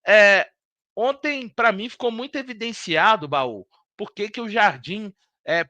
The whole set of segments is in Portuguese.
É, ontem, para mim, ficou muito evidenciado, Baú, por que o Jardim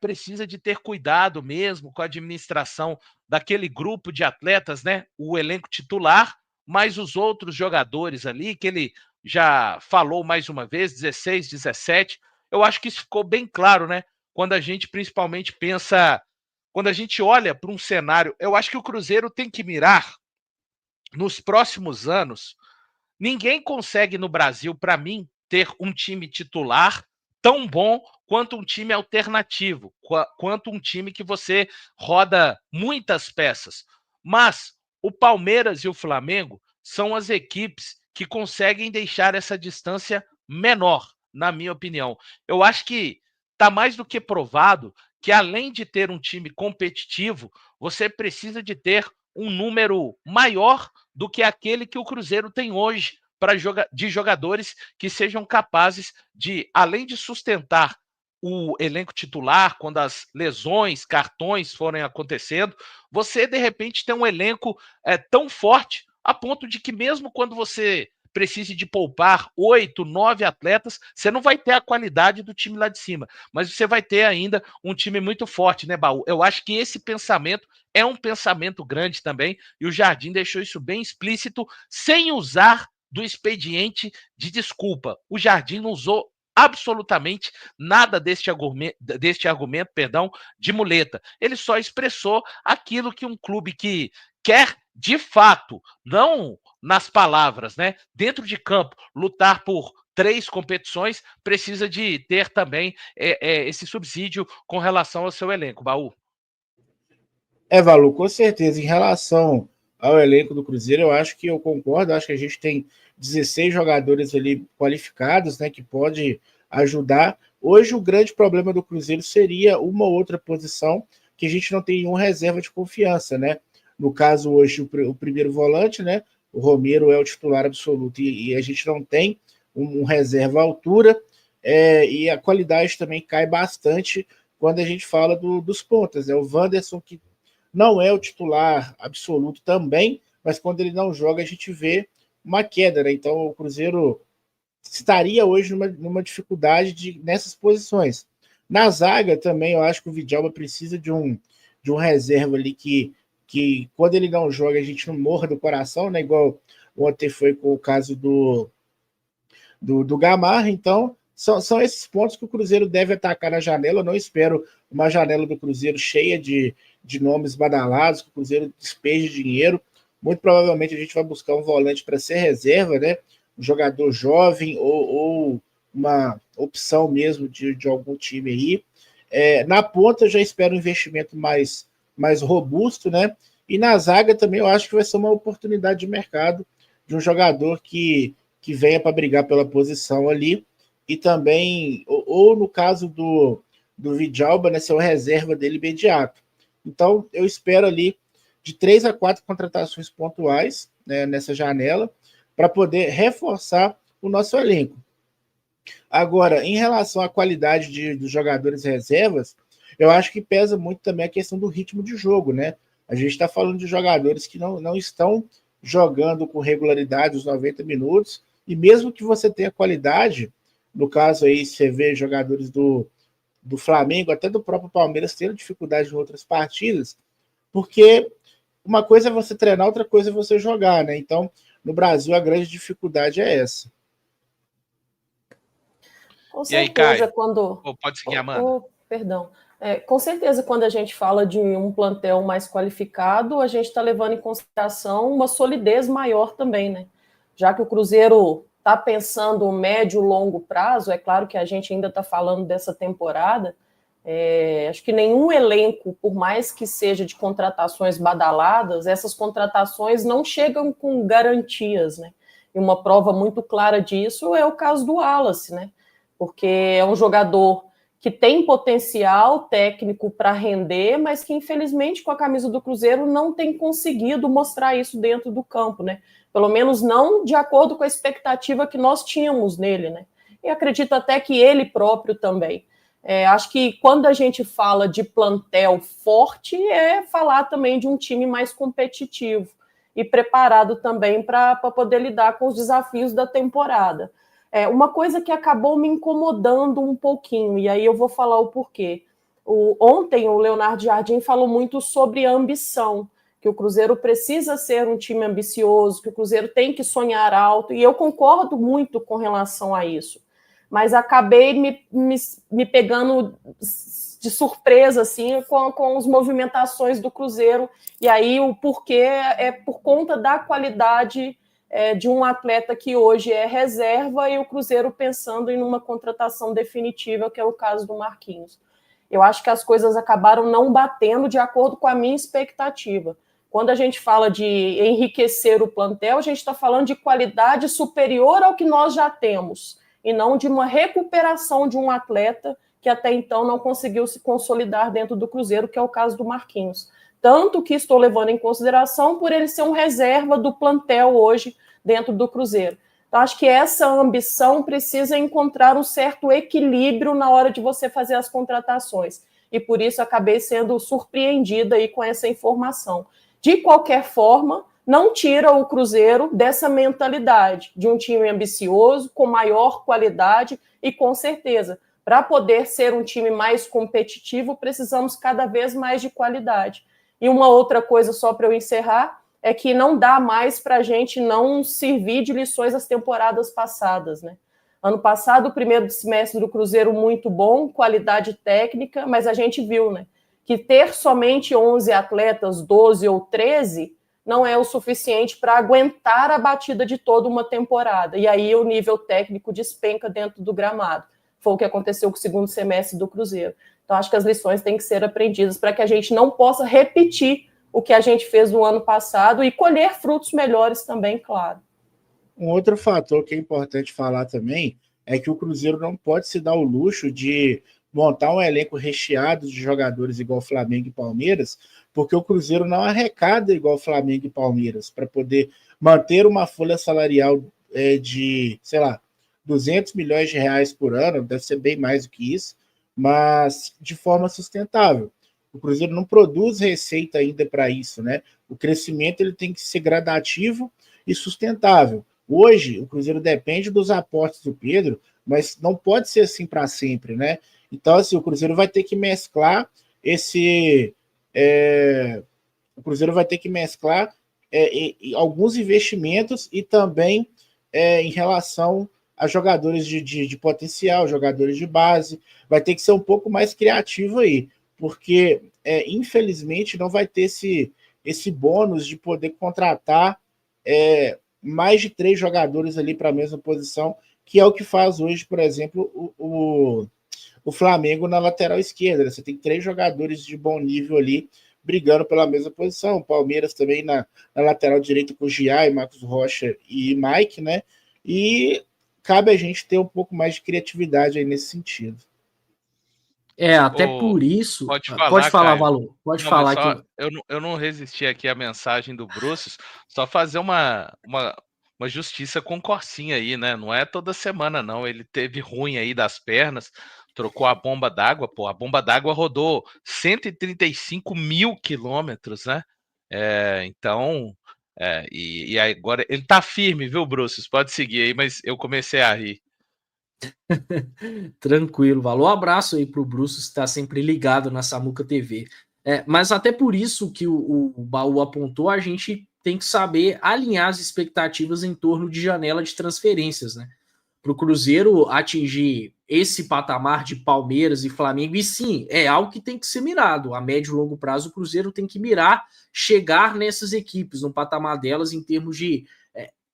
precisa de ter cuidado mesmo com a administração daquele grupo de atletas, né? O elenco titular, mais os outros jogadores ali, que ele já falou mais uma vez, 16, 17. Eu acho que isso ficou bem claro, né? Quando a gente principalmente pensa, quando a gente olha para um cenário, eu acho que o Cruzeiro tem que mirar nos próximos anos. Ninguém consegue no Brasil, para mim, ter um time titular tão bom quanto um time alternativo, quanto um time que você roda muitas peças. Mas o Palmeiras e o Flamengo são as equipes que conseguem deixar essa distância menor, na minha opinião. Eu acho que está mais do que provado que, além de ter um time competitivo, você precisa de ter um número maior do que aquele que o Cruzeiro tem hoje de jogadores que sejam capazes de, além de sustentar o elenco titular, quando as lesões, cartões forem acontecendo, você de repente tem um elenco tão forte a ponto de que mesmo quando você precise de poupar 8, 9 atletas, você não vai ter a qualidade do time lá de cima, mas você vai ter ainda um time muito forte, né, Baú? Eu acho que esse pensamento é um pensamento grande também, e o Jardim deixou isso bem explícito, sem usar do expediente de desculpa. O Jardim não usou absolutamente nada deste argumento, perdão, de muleta. Ele só expressou aquilo que um clube que quer, de fato, não nas palavras, né, dentro de campo, lutar por 3 competições, precisa de ter também esse subsídio com relação ao seu elenco, Baú. Valu, com certeza. Em relação ao elenco do Cruzeiro, eu acho que eu concordo. Acho que a gente tem 16 jogadores ali qualificados, né, que pode ajudar. Hoje, o grande problema do Cruzeiro seria uma outra posição que a gente não tem nenhum reserva de confiança, né? No caso, hoje, o primeiro volante, né? O Romero é o titular absoluto e a gente não tem um reserva à altura. E a qualidade também cai bastante quando a gente fala dos pontas. O Wanderson, que não é o titular absoluto também, mas quando ele não joga, a gente vê uma queda, né? Então o Cruzeiro estaria hoje numa dificuldade nessas posições. Na zaga também, eu acho que o Vidalba precisa de um reserva ali que quando ele não joga, a gente não morra do coração, né? Igual ontem foi com o caso do Gamarra. Então, são esses pontos que o Cruzeiro deve atacar na janela. Eu não espero uma janela do Cruzeiro cheia de nomes badalados, que o Cruzeiro despeje dinheiro. Muito provavelmente a gente vai buscar um volante para ser reserva, né? Um jogador jovem ou uma opção mesmo de algum time aí. Na ponta eu já espero um investimento mais robusto, né? E na zaga também eu acho que vai ser uma oportunidade de mercado de um jogador que venha para brigar pela posição ali. E também, ou no caso do Vidalba, né, ser o reserva dele imediato. Então, eu espero ali de 3 a 4 contratações pontuais, né, nessa janela, para poder reforçar o nosso elenco. Agora, em relação à qualidade dos jogadores reservas, eu acho que pesa muito também a questão do ritmo de jogo, né? A gente está falando de jogadores que não estão jogando com regularidade os 90 minutos, e mesmo que você tenha qualidade, no caso aí, você vê jogadores do Flamengo, até do próprio Palmeiras, tendo dificuldade em outras partidas, porque uma coisa é você treinar, outra coisa é você jogar, né? Então, no Brasil, a grande dificuldade é essa. Com E aí, certeza, Caio? quando. Pode seguir, Amanda. Perdão. Com certeza, quando a gente fala de um plantel mais qualificado, a gente está levando em consideração uma solidez maior também, né? Já que o Cruzeiro está pensando médio e longo prazo, é claro que a gente ainda está falando dessa temporada. Acho que nenhum elenco, por mais que seja de contratações badaladas, essas contratações não chegam com garantias, né? E uma prova muito clara disso é o caso do Wallace, né? Porque é um jogador que tem potencial técnico para render, mas que infelizmente com a camisa do Cruzeiro não tem conseguido mostrar isso dentro do campo, né? Pelo menos não de acordo com a expectativa que nós tínhamos nele, né? E acredito até que ele próprio também. Acho que quando a gente fala de plantel forte, é falar também de um time mais competitivo. e preparado também para poder lidar com os desafios da temporada. Uma coisa que acabou me incomodando um pouquinho, e aí eu vou falar o porquê. Ontem o Leonardo Jardim falou muito sobre ambição, que o Cruzeiro precisa ser um time ambicioso, que o Cruzeiro tem que sonhar alto, e eu concordo muito com relação a isso. Mas acabei me pegando de surpresa assim, com as movimentações do Cruzeiro, e aí o porquê é por conta da qualidade de um atleta que hoje é reserva e o Cruzeiro pensando em uma contratação definitiva, que é o caso do Marquinhos. Eu acho que as coisas acabaram não batendo de acordo com a minha expectativa. Quando a gente fala de enriquecer o plantel, a gente está falando de qualidade superior ao que nós já temos, e não de uma recuperação de um atleta que até então não conseguiu se consolidar dentro do Cruzeiro, que é o caso do Marquinhos. Tanto que estou levando em consideração por ele ser um reserva do plantel hoje dentro do Cruzeiro. Então, acho que essa ambição precisa encontrar um certo equilíbrio na hora de você fazer as contratações. E por isso acabei sendo surpreendida aí com essa informação. De qualquer forma, não tira o Cruzeiro dessa mentalidade de um time ambicioso, com maior qualidade e com certeza, para poder ser um time mais competitivo, precisamos cada vez mais de qualidade. E uma outra coisa, só para eu encerrar, é que não dá mais para a gente não servir de lições das temporadas passadas, né? Ano passado, o primeiro semestre do Cruzeiro muito bom, qualidade técnica, mas a gente viu, né, que ter somente 11 atletas, 12 ou 13, não é o suficiente para aguentar a batida de toda uma temporada. E aí o nível técnico despenca dentro do gramado. Foi o que aconteceu com o segundo semestre do Cruzeiro. Então, acho que as lições têm que ser aprendidas para que a gente não possa repetir o que a gente fez no ano passado e colher frutos melhores também, claro. Um outro fator que é importante falar também é que o Cruzeiro não pode se dar o luxo de montar um elenco recheado de jogadores igual Flamengo e Palmeiras, porque o Cruzeiro não arrecada igual Flamengo e Palmeiras para poder manter uma folha salarial de, sei lá, 200 milhões de reais por ano, deve ser bem mais do que isso, mas de forma sustentável. O Cruzeiro não produz receita ainda para isso, né? O crescimento ele tem que ser gradativo e sustentável. Hoje, o Cruzeiro depende dos aportes do Pedro, mas não pode ser assim para sempre, né? Então, assim, o Cruzeiro vai ter que mesclar o Cruzeiro vai ter que mesclar alguns investimentos e também em relação a jogadores de potencial, jogadores de base. Vai ter que ser um pouco mais criativo aí, porque infelizmente não vai ter esse bônus de poder contratar mais de 3 jogadores ali para a mesma posição, que é o que faz hoje, por exemplo, o Flamengo na lateral esquerda. Você tem 3 jogadores de bom nível ali brigando pela mesma posição. O Palmeiras também na lateral direita com o Giai, Marcos Rocha e Mike, né? E cabe a gente ter um pouco mais de criatividade aí nesse sentido. Até por isso... Pode falar, Caio. Valor. Pode falar só, que... Eu não resisti aqui à mensagem do Bruce, só fazer uma justiça com o Corsinha aí, né? Não é toda semana, não. Ele teve ruim aí das pernas, trocou a bomba d'água, pô. A bomba d'água rodou 135 mil quilômetros, né? Então... e agora ele tá firme, viu, Bruce? Pode seguir aí, mas eu comecei a rir. Tranquilo, Valor. Um abraço aí pro Bruce, que está sempre ligado na Samuca TV. Mas até por isso que o Baú apontou, a gente tem que saber alinhar as expectativas em torno de janela de transferências, né? Para o Cruzeiro atingir esse patamar de Palmeiras e Flamengo, e sim, é algo que tem que ser mirado. A médio e longo prazo, o Cruzeiro tem que mirar, chegar nessas equipes, no patamar delas, em termos de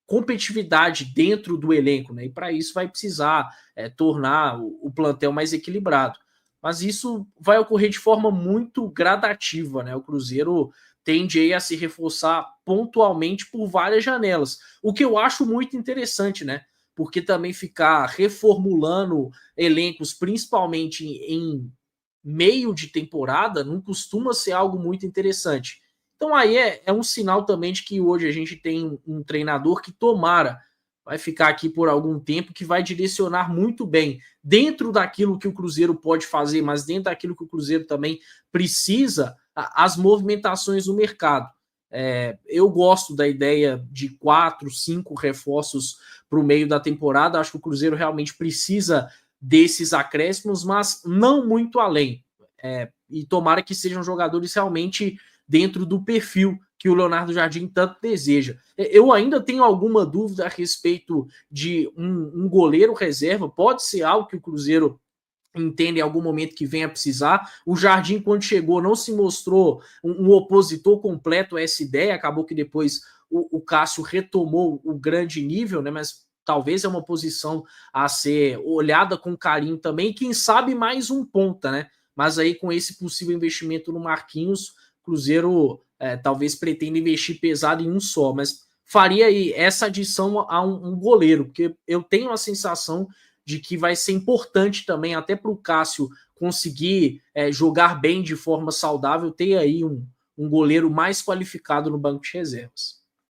competitividade dentro do elenco, né? E para isso vai precisar tornar o plantel mais equilibrado. Mas isso vai ocorrer de forma muito gradativa, né? O Cruzeiro tende aí a se reforçar pontualmente por várias janelas, o que eu acho muito interessante, né? Porque também ficar reformulando elencos, principalmente em meio de temporada, não costuma ser algo muito interessante. Então aí é um sinal também de que hoje a gente tem um treinador que tomara vai ficar aqui por algum tempo, que vai direcionar muito bem dentro daquilo que o Cruzeiro pode fazer, mas dentro daquilo que o Cruzeiro também precisa, as movimentações do mercado. Eu gosto da ideia de 4, 5 reforços para o meio da temporada. Acho que o Cruzeiro realmente precisa desses acréscimos, mas não muito além. E tomara que sejam jogadores realmente dentro do perfil que o Leonardo Jardim tanto deseja. Eu ainda tenho alguma dúvida a respeito de um goleiro reserva. Pode ser algo que o Cruzeiro entende em algum momento que venha precisar. O Jardim, quando chegou, não se mostrou um opositor completo a essa ideia. Acabou que depois o Cássio retomou o grande nível, né? Mas talvez é uma posição a ser olhada com carinho também. Quem sabe mais um ponta, né? Mas aí com esse possível investimento no Marquinhos, o Cruzeiro talvez pretenda investir pesado em um só, mas faria aí essa adição a um goleiro, porque eu tenho a sensação de que vai ser importante também, até para o Cássio conseguir jogar bem de forma saudável, ter aí um goleiro mais qualificado no banco de reservas.